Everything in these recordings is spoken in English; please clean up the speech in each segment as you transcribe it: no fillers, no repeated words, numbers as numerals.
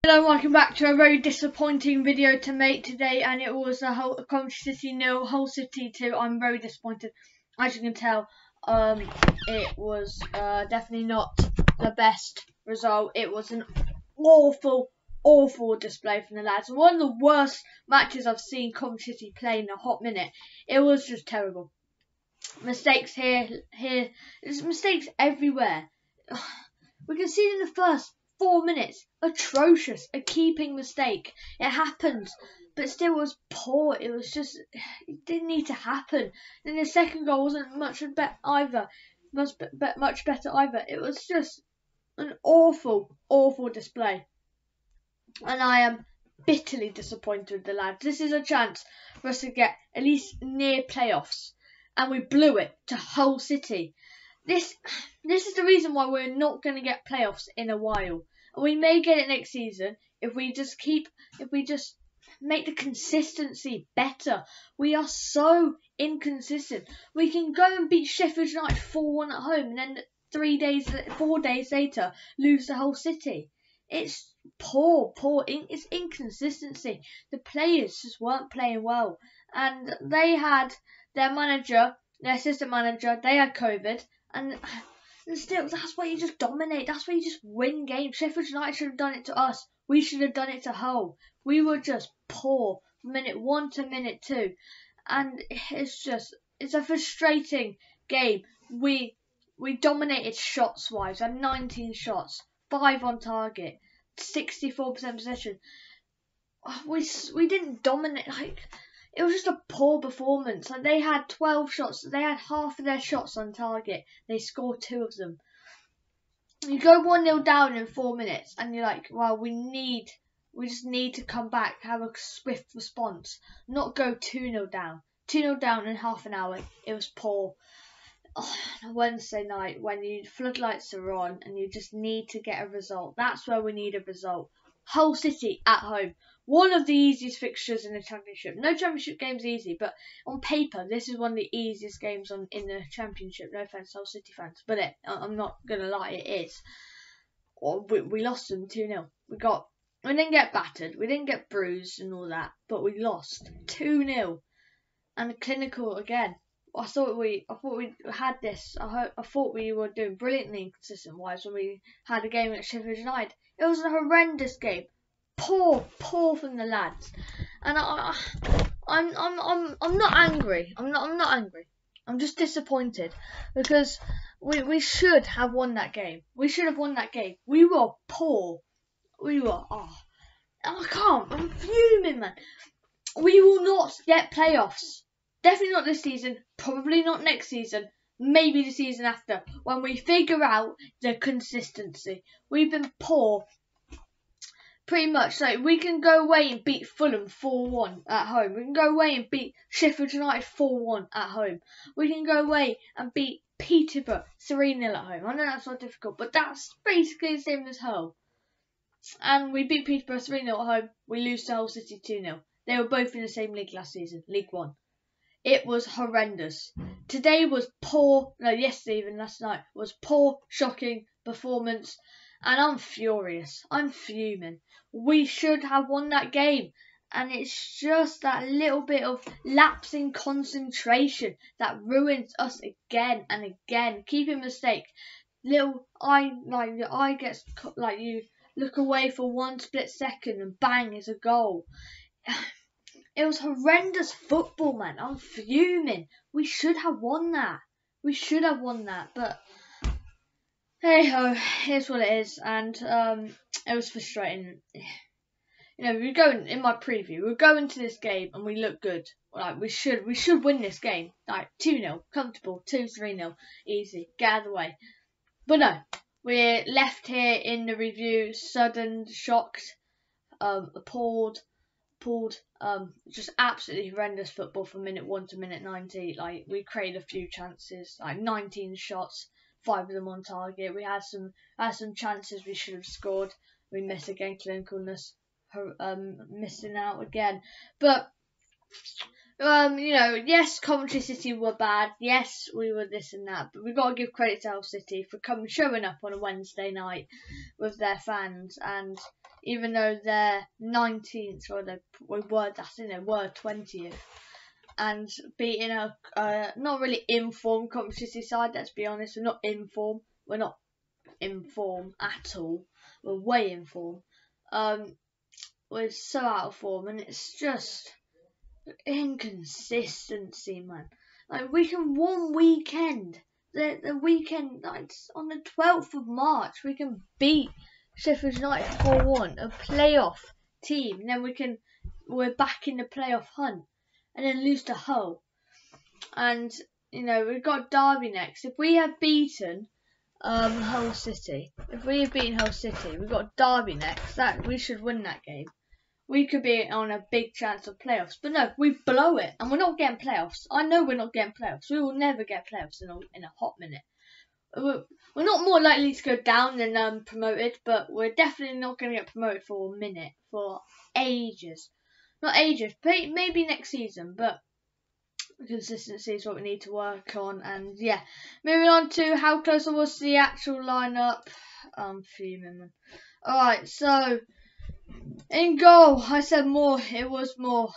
Hello and welcome back to a very disappointing video to make today, and it was a Coventry City 0, Hull City 2. I'm very disappointed. As you can tell, it was definitely not the best result. It was an awful display from the lads. One of the worst matches I've seen Coventry City play in a hot minute. It was just terrible. Mistakes here, there's mistakes everywhere. We can see it in the first 4 minutes. Atrocious. A keeping mistake. It happened, but still was poor. It was just, it didn't need to happen. Then the second goal wasn't much better either. Much better either. It was just an awful display. And I am bitterly disappointed with the lads. This is a chance for us to get at least near playoffs. And we blew it to Hull City. This is the reason why we're not going to get playoffs in a while. And we may get it next season if we just make the consistency better. We are so inconsistent. We can go and beat Sheffield United 4-1 at home, and then 4 days later lose to Hull City. It's poor. It's inconsistency. The players just weren't playing well, and they had their manager, their assistant manager, they had COVID, and still, that's why you just dominate. That's why you just win games. Sheffield United should have done it to us. We should have done it to Hull. We were just poor from minute 1 to minute 2, and it's a frustrating game. We dominated shots wise. We had 19 shots, 5 on target, 64% possession. We didn't dominate. It was just a poor performance. And they had 12 shots. They had half of their shots on target. They scored 2 of them. You go 1-0 down in 4 minutes, and you're like, well, we just need to come back, have a swift response, not go 2-0 down. 2-0 down in half an hour. It was poor. On a Wednesday night, when the floodlights are on and you just need to get a result, that's where we need a result. Hull City at home. One of the easiest fixtures in the Championship. No Championship game's easy, but on paper, this is one of the easiest games in the Championship. No offence, Hull City fans, but I'm not gonna lie, it is. We lost them 2-0. We didn't get battered, we didn't get bruised and all that, but we lost 2-0. And clinical again. I thought we had this. I thought we were doing brilliantly in consistent wise when we had a game at Sheffield United. It was a horrendous game. Poor from the lads. And I'm not angry. I'm not angry. I'm just disappointed because we should have won that game. We should have won that game. We were poor. I can't. I'm fuming, man. We will not get playoffs. Definitely not this season, probably not next season, maybe the season after, when we figure out the consistency. We've been poor, pretty much. Like, we can go away and beat Fulham 4-1 at home. We can go away and beat Sheffield United 4-1 at home. We can go away and beat Peterborough 3-0 at home. I know that's not difficult, but that's basically the same as Hull. And we beat Peterborough 3-0 at home, we lose to Hull City 2-0. They were both in the same league last season, League 1. It was horrendous. Today was poor. No, yesterday, even last night, was poor, shocking performance. And I'm furious. I'm fuming. We should have won that game. And it's just that little bit of lapse in concentration that ruins us again and again. Keeping mistake. Your eye gets, like, you look away for 1 split second and bang, it's a goal. It was horrendous football, man. I'm fuming. We should have won that. But hey ho, here's what it is. And it was frustrating. You know, in my preview, we're going to this game and we look good. Like, we should win this game. Like 2-0, comfortable, 2-3-0, easy, get out of the way. But no, we're left here in the review, sudden, shocked, appalled, just absolutely horrendous football from minute 1 to minute 90. Like, we created a few chances, like 19 shots, 5 of them on target. We had some chances we should have scored. We missed again, clinicalness, missing out again. But yes, Coventry City were bad. Yes, we were this and that. But we've got to give credit to Hull City for showing up on a Wednesday night with their fans. And even though they're 19th, or they were 20th, and beating a not really informed Coventry City side. Let's be honest, we're not in form. We're not in form at all. We're way in form. We're so out of form, and it's just inconsistency, man. Like, we can one weekend, the weekend, like on the 12th of March, we can beat Sheffield United 4-1, a playoff team, and then we're back in the playoff hunt, and then lose to Hull. And we've got Derby next. If we have beaten Hull City, we've got Derby next. That we should win that game. We could be on a big chance of playoffs. But no, we blow it, and we're not getting playoffs. I know we're not getting playoffs. We will never get playoffs in a hot minute. We're not more likely to go down than promoted, but we're definitely not going to get promoted for a minute, for ages. Not ages, maybe next season, but consistency is what we need to work on. And yeah, moving on to how close I was to the actual lineup. I'm fuming, man. Alright, so in goal, I said more. It was more.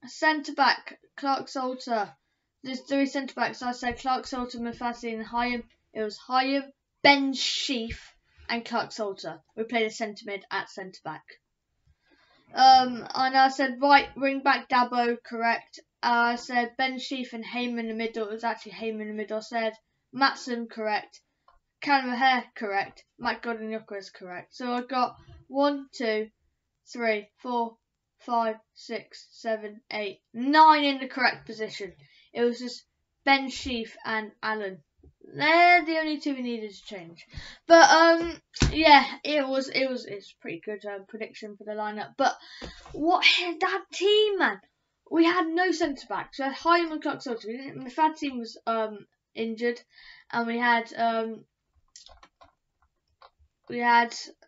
Centre back, Clark Salter. There's 3 centre backs. I said Clark Salter, Mufasi, and Hyam. It was Hyam, Ben Sheaf, and Clark Salter. We played a centre mid at centre back. And I said right wing back, Dabo, correct. I said Ben Sheaf and Hayman in the middle. It was actually Hayman in the middle. I said Matson, correct. Callum Hare, correct. Matt Godin-Yoka is correct. So I got 1, 2, 3, 4, 5, 6, 7, 8, 9 in the correct position. It was just Ben Sheaf and Allen. They're the only 2 we needed to change. But yeah, it's pretty good prediction for the lineup. But what that team, man? We had no centre backs. We had Hyam and Clark Salter. The Fad team was injured, and we had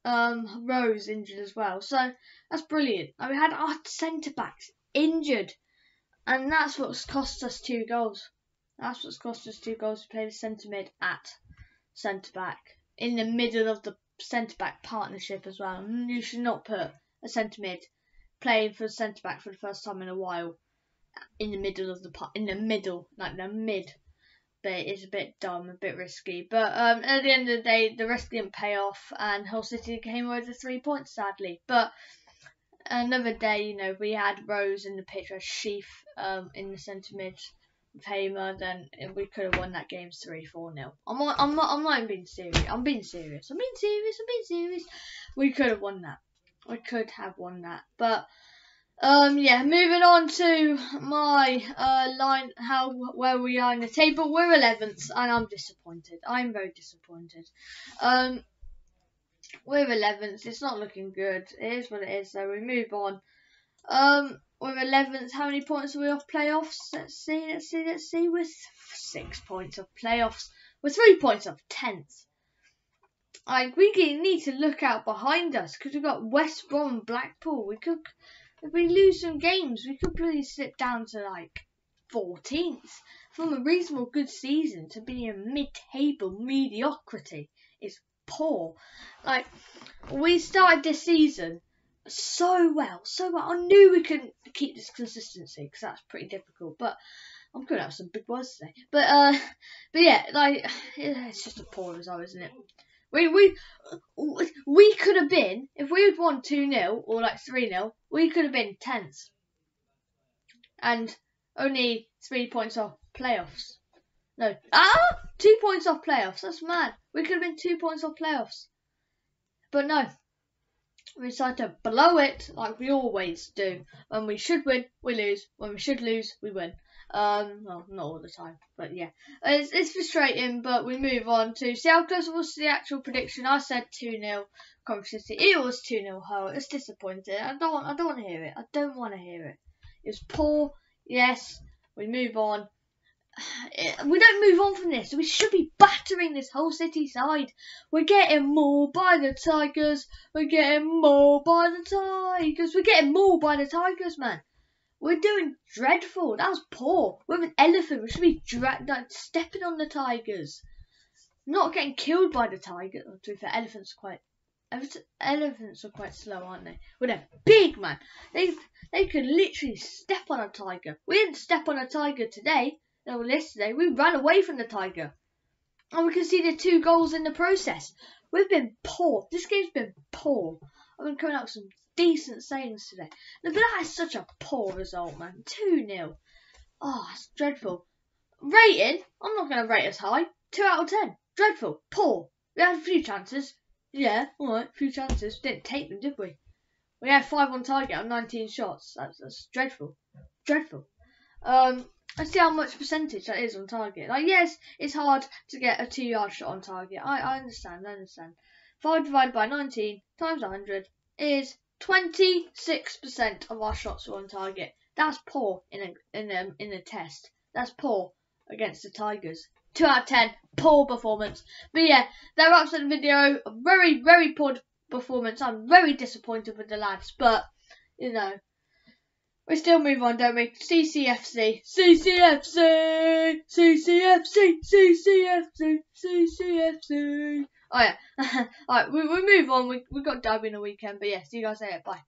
Rose injured as well. So that's brilliant. And we had our centre backs injured, and that's what's cost us 2 goals. That's what's cost us 2 goals to play the centre mid at centre back in the middle of the centre back partnership as well. You should not put a centre mid playing for centre back for the first time in a while in the middle of like the mid. But it's a bit dumb, a bit risky. But at the end of the day, the risk didn't pay off, and Hull City came away with 3 points, sadly. But another day, we had Rose in the pitch, we had Sheaf in the centre mid with Hamer, then we could have won that game 3-4-0. I'm not even being serious. I'm being serious. We could have won that. We could have won that. But yeah, moving on to my line, where we are in the table. We're 11th, and I'm disappointed. I'm very disappointed. We're 11th. It's not looking good. It is what it is. So we move on. We're 11th. How many points are we off playoffs? Let's see. We're 6 points off playoffs. We're 3 points off 10th. We need to look out behind us, because we've got West Brom and Blackpool. If we lose some games, we could really slip down to 14th. From a reasonable good season to be a mid-table mediocrity is poor. We started this season so well. I knew we couldn't keep this consistency, because that's pretty difficult. But I'm going to have some big words today. But yeah, it's just a poor result, isn't it? We could have been, if we had won 2-0 or 3-0, we could have been 10th. And only 3 points off playoffs. No. 2 points off playoffs. That's mad. We could have been 2 points off playoffs. But no. We decided to blow it like we always do. When we should win, we lose. When we should lose, we win. Well, not all the time, but yeah. It's frustrating, but we move on to see how close it was to the actual prediction. I said 2-0 Coventry City. It was 2-0 Hull. It's disappointing. I don't want to hear it. I don't want to hear it. It was poor. Yes. We move on. We don't move on from this. We should be battering this Hull City side. We're getting mauled by the Tigers. We're getting mauled by the Tigers, man. We're doing dreadful. That was poor. We're an elephant. We should be stepping on the Tigers. Not getting killed by the Tigers. To be fair, elephants are quite Elephants are quite slow, aren't they? Well, they're big, man. They could literally step on a tiger. We didn't step on a tiger today. No, yesterday we ran away from the tiger, and we conceded 2 goals in the process. We've been poor. This game's been poor. I've been coming up with some decent sayings today. But that is such a poor result, man. 2-0. Oh, it's dreadful. Rating? I'm not going to rate us high. 2 out of 10. Dreadful. Poor. We had a few chances. Yeah, alright, a few chances. Didn't take them, did we? We had 5 on target on 19 shots. That's dreadful. Dreadful. Let's see how much percentage that is on target. Like, yes, it's hard to get a 2-yard shot on target. I understand. 5 divided by 19 times 100 is 26% of our shots were on target. That's poor in a test. That's poor against the Tigers. 2 out of 10. Poor performance. But yeah, that wraps up the video. A very, very poor performance. I'm very disappointed with the lads. But, you know, we still move on, don't we? CCFC. CCFC. CCFC. CCFC. CCFC. Oh yeah. Alright, we move on. We got derby in the weekend. But yeah, see you guys later. Bye.